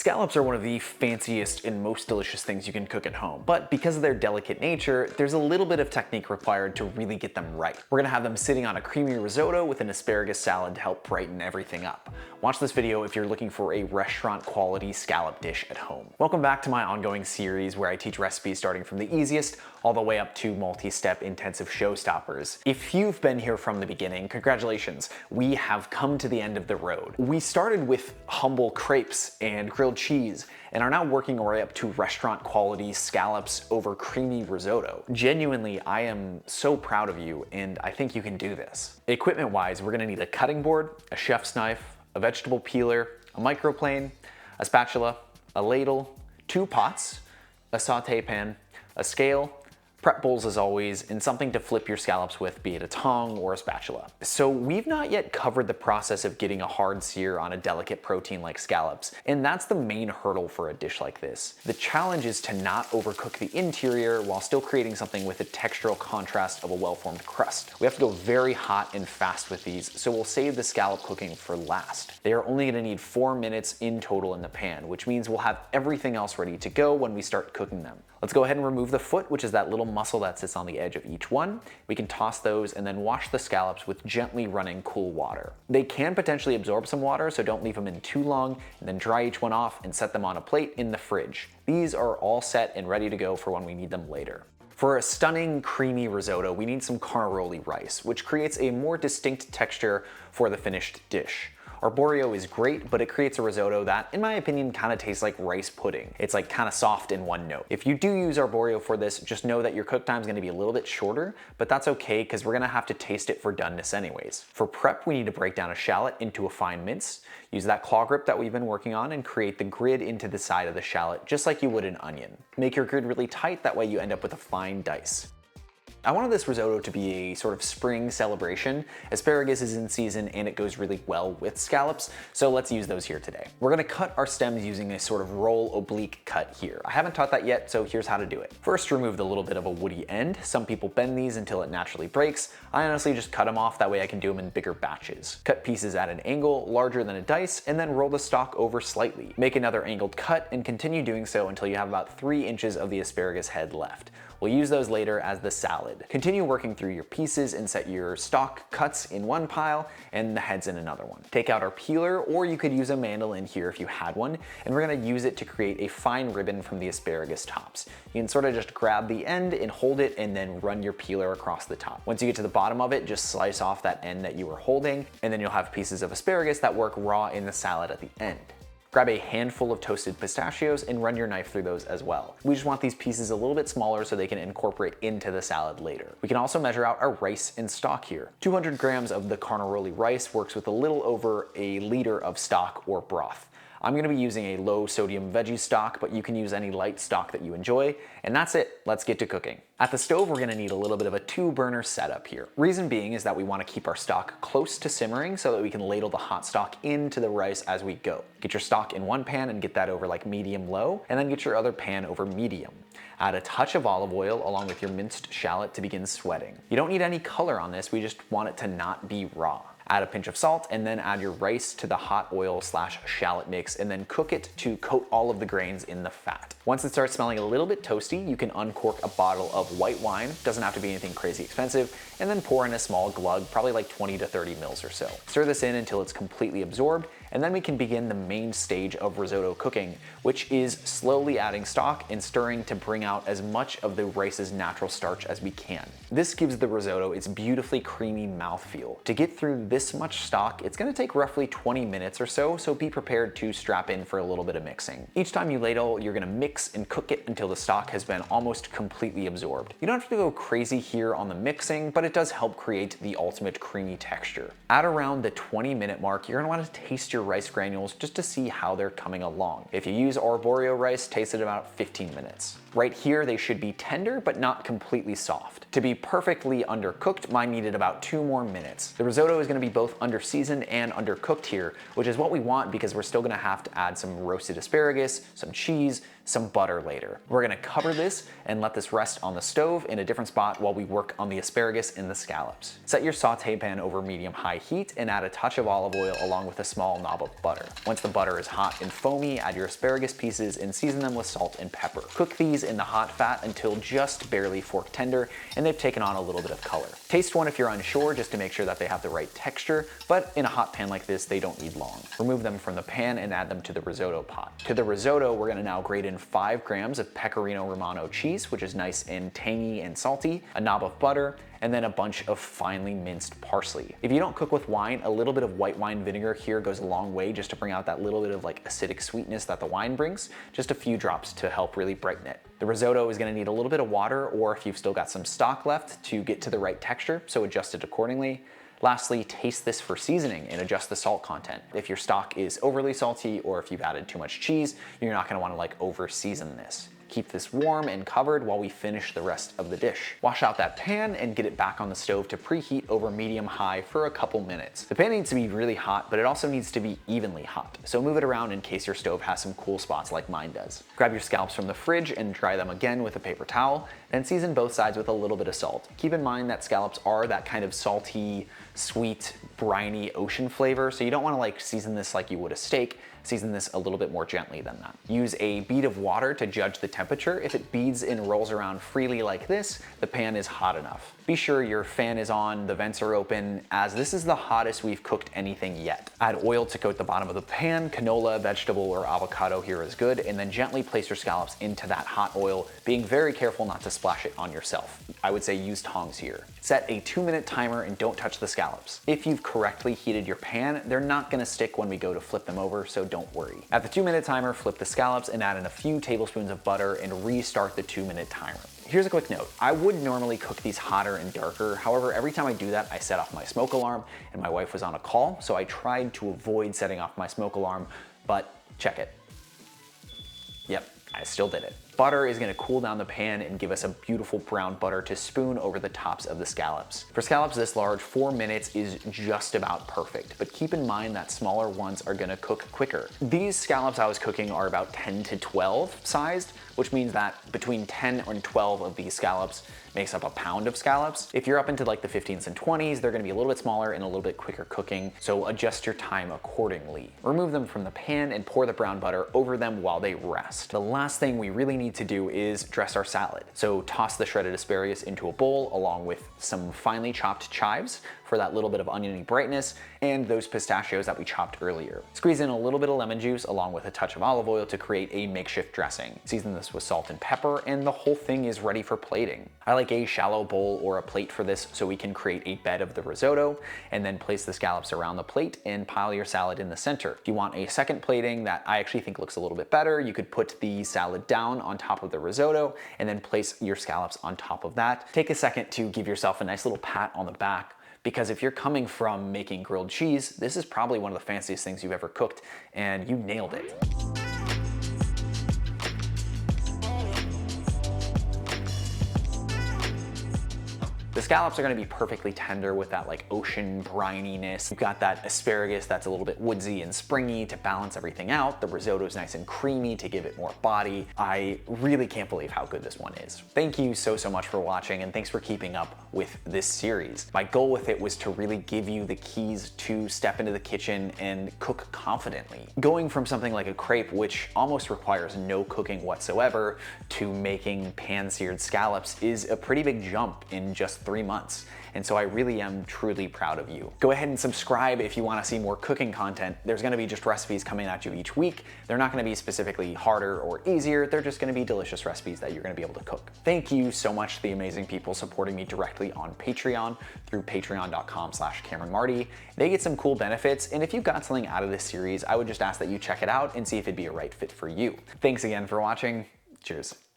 Scallops are one of the fanciest and most delicious things you can cook at home, but because of their delicate nature, there's a little bit of technique required to really get them right. We're gonna have them sitting on a creamy risotto with an asparagus salad to help brighten everything up. Watch this video if you're looking for a restaurant quality scallop dish at home. Welcome back to my ongoing series where I teach recipes starting from the easiest all the way up to multi-step intensive showstoppers. If you've been here from the beginning, congratulations, we have come to the end of the road. We started with humble crepes and grilled cheese and are now working our way up to restaurant quality scallops over creamy risotto. Genuinely, I am so proud of you and I think you can do this. Equipment wise, we're gonna need a cutting board, a chef's knife, a vegetable peeler, a microplane, a spatula, a ladle, 2 pots, a saute pan, a scale, prep bowls as always, and something to flip your scallops with, be it a tong or a spatula. So we've not yet covered the process of getting a hard sear on a delicate protein like scallops, and that's the main hurdle for a dish like this. The challenge is to not overcook the interior while still creating something with the textural contrast of a well-formed crust. We have to go very hot and fast with these, so we'll save the scallop cooking for last. They are only gonna need 4 minutes in total in the pan, which means we'll have everything else ready to go when we start cooking them. Let's go ahead and remove the foot, which is that little muscle that sits on the edge of each one. We can toss those and then wash the scallops with gently running cool water. They can potentially absorb some water, so don't leave them in too long, and then dry each one off and set them on a plate in the fridge. These are all set and ready to go for when we need them later. For a stunning creamy risotto, we need some carnaroli rice, which creates a more distinct texture for the finished dish. Arborio is great, but it creates a risotto that, in my opinion, kind of tastes like rice pudding. It's like kind of soft in one note. If you do use arborio for this, just know that your cook time is going to be a little bit shorter, but that's okay because we're going to have to taste it for doneness anyways. For prep, we need to break down a shallot into a fine mince. Use that claw grip that we've been working on and create the grid into the side of the shallot, just like you would an onion. Make your grid really tight, that way you end up with a fine dice. I wanted this risotto to be a sort of spring celebration. Asparagus is in season and it goes really well with scallops, so let's use those here today. We're gonna cut our stems using a sort of roll oblique cut here. I haven't taught that yet, so here's how to do it. First, remove the little bit of a woody end. Some people bend these until it naturally breaks. I honestly just cut them off, that way I can do them in bigger batches. Cut pieces at an angle larger than a dice and then roll the stalk over slightly. Make another angled cut and continue doing so until you have about 3 inches of the asparagus head left. We'll use those later as the salad. Continue working through your pieces and set your stalk cuts in one pile and the heads in another one. Take out our peeler, or you could use a mandolin here if you had one, and we're gonna use it to create a fine ribbon from the asparagus tops. You can sort of just grab the end and hold it and then run your peeler across the top. Once you get to the bottom of it, just slice off that end that you were holding, and then you'll have pieces of asparagus that work raw in the salad at the end. Grab a handful of toasted pistachios and run your knife through those as well. We just want these pieces a little bit smaller so they can incorporate into the salad later. We can also measure out our rice and stock here. 200 grams of the carnaroli rice works with a little over a liter of stock or broth. I'm gonna be using a low sodium veggie stock, but you can use any light stock that you enjoy. And that's it, let's get to cooking. At the stove, we're gonna need a little bit of a 2-burner setup here. Reason being is that we wanna keep our stock close to simmering so that we can ladle the hot stock into the rice as we go. Get your stock in one pan and get that over like medium-low, and then get your other pan over medium. Add a touch of olive oil along with your minced shallot to begin sweating. You don't need any color on this, we just want it to not be raw. Add a pinch of salt and then add your rice to the hot oil/shallot mix and then cook it to coat all of the grains in the fat. Once it starts smelling a little bit toasty, you can uncork a bottle of white wine, doesn't have to be anything crazy expensive, and then pour in a small glug, probably like 20 to 30 mils or so. Stir this in until it's completely absorbed, and then we can begin the main stage of risotto cooking, which is slowly adding stock and stirring to bring out as much of the rice's natural starch as we can. This gives the risotto its beautifully creamy mouthfeel. To get through this much stock, it's gonna take roughly 20 minutes or so, so be prepared to strap in for a little bit of mixing. Each time you ladle, you're gonna mix and cook it until the stock has been almost completely absorbed. You don't have to go crazy here on the mixing, but it does help create the ultimate creamy texture. At around the 20-minute mark, you're gonna wanna taste your rice granules just to see how they're coming along. If you use arborio rice, taste it about 15 minutes. Right here, they should be tender, but not completely soft. To be perfectly undercooked, mine needed about 2 more minutes. The risotto is gonna be both under-seasoned and undercooked here, which is what we want because we're still gonna have to add some roasted asparagus, some cheese, some butter later. We're gonna cover this and let this rest on the stove in a different spot while we work on the asparagus and the scallops. Set your saute pan over medium-high heat and add a touch of olive oil along with a small blob of butter. Once the butter is hot and foamy, add your asparagus pieces and season them with salt and pepper. Cook these in the hot fat until just barely fork tender and they've taken on a little bit of color. Taste one if you're unsure, just to make sure that they have the right texture, but in a hot pan like this, they don't need long. Remove them from the pan and add them to the risotto pot. To the risotto, we're gonna now grate in 5 grams of pecorino romano cheese, which is nice and tangy and salty, a knob of butter, and then a bunch of finely minced parsley. If you don't cook with wine, a little bit of white wine vinegar here goes a long way just to bring out that little bit of like acidic sweetness that the wine brings, just a few drops to help really brighten it. The risotto is gonna need a little bit of water, or if you've still got some stock left, to get to the right texture, so adjust it accordingly. Lastly, taste this for seasoning and adjust the salt content. If your stock is overly salty or if you've added too much cheese, you're not gonna wanna like over season this. Keep this warm and covered while we finish the rest of the dish. Wash out that pan and get it back on the stove to preheat over medium-high for a couple minutes. The pan needs to be really hot, but it also needs to be evenly hot, so move it around in case your stove has some cool spots like mine does. Grab your scallops from the fridge and dry them again with a paper towel, then season both sides with a little bit of salt. Keep in mind that scallops are that kind of salty, sweet, briny ocean flavor, so you don't wanna like season this like you would a steak. Season this a little bit more gently than that. Use a bead of water to judge the temperature. If it beads and rolls around freely like this, the pan is hot enough. Be sure your fan is on, the vents are open, as this is the hottest we've cooked anything yet. Add oil to coat the bottom of the pan. Canola, vegetable, or avocado here is good, and then gently place your scallops into that hot oil, being very careful not to splash it on yourself. I would say use tongs here. Set a 2-minute timer and don't touch the scallops. If you've correctly heated your pan, they're not gonna stick when we go to flip them over, so don't worry. At the 2-minute timer, flip the scallops and add in a few tablespoons of butter and restart the 2-minute timer. Here's a quick note. I would normally cook these hotter and darker. However, every time I do that, I set off my smoke alarm, and my wife was on a call, so I tried to avoid setting off my smoke alarm, but check it. Yep, I still did it. Butter is gonna cool down the pan and give us a beautiful brown butter to spoon over the tops of the scallops. For scallops this large, 4 minutes is just about perfect, but keep in mind that smaller ones are gonna cook quicker. These scallops I was cooking are about 10 to 12 sized, which means that between 10 and 12 of these scallops makes up a pound of scallops. If you're up into like the 15s and 20s, they're gonna be a little bit smaller and a little bit quicker cooking, so adjust your time accordingly. Remove them from the pan and pour the brown butter over them while they rest. The last thing we really need to do is dress our salad. So toss the shredded asparagus into a bowl along with some finely chopped chives for that little bit of oniony brightness, and those pistachios that we chopped earlier. Squeeze in a little bit of lemon juice along with a touch of olive oil to create a makeshift dressing. Season this with salt and pepper, and the whole thing is ready for plating. I like a shallow bowl or a plate for this so we can create a bed of the risotto, and then place the scallops around the plate and pile your salad in the center. If you want a second plating that I actually think looks a little bit better, you could put the salad down on top of the risotto and then place your scallops on top of that. Take a second to give yourself a nice little pat on the back, because if you're coming from making grilled cheese, this is probably one of the fanciest things you've ever cooked, and you nailed it. The scallops are gonna be perfectly tender with that like ocean brininess. You've got that asparagus that's a little bit woodsy and springy to balance everything out. The risotto is nice and creamy to give it more body. I really can't believe how good this one is. Thank you so much for watching, and thanks for keeping up with this series. My goal with it was to really give you the keys to step into the kitchen and cook confidently. Going from something like a crepe, which almost requires no cooking whatsoever, to making pan-seared scallops is a pretty big jump in just 3 months. And so I really am truly proud of you. Go ahead and subscribe if you want to see more cooking content. There's going to be just recipes coming at you each week. They're not going to be specifically harder or easier. They're just going to be delicious recipes that you're going to be able to cook. Thank you so much to the amazing people supporting me directly on Patreon through patreon.com/CameronMarty. They get some cool benefits, and if you got something out of this series, I would just ask that you check it out and see if it'd be a right fit for you. Thanks again for watching. Cheers.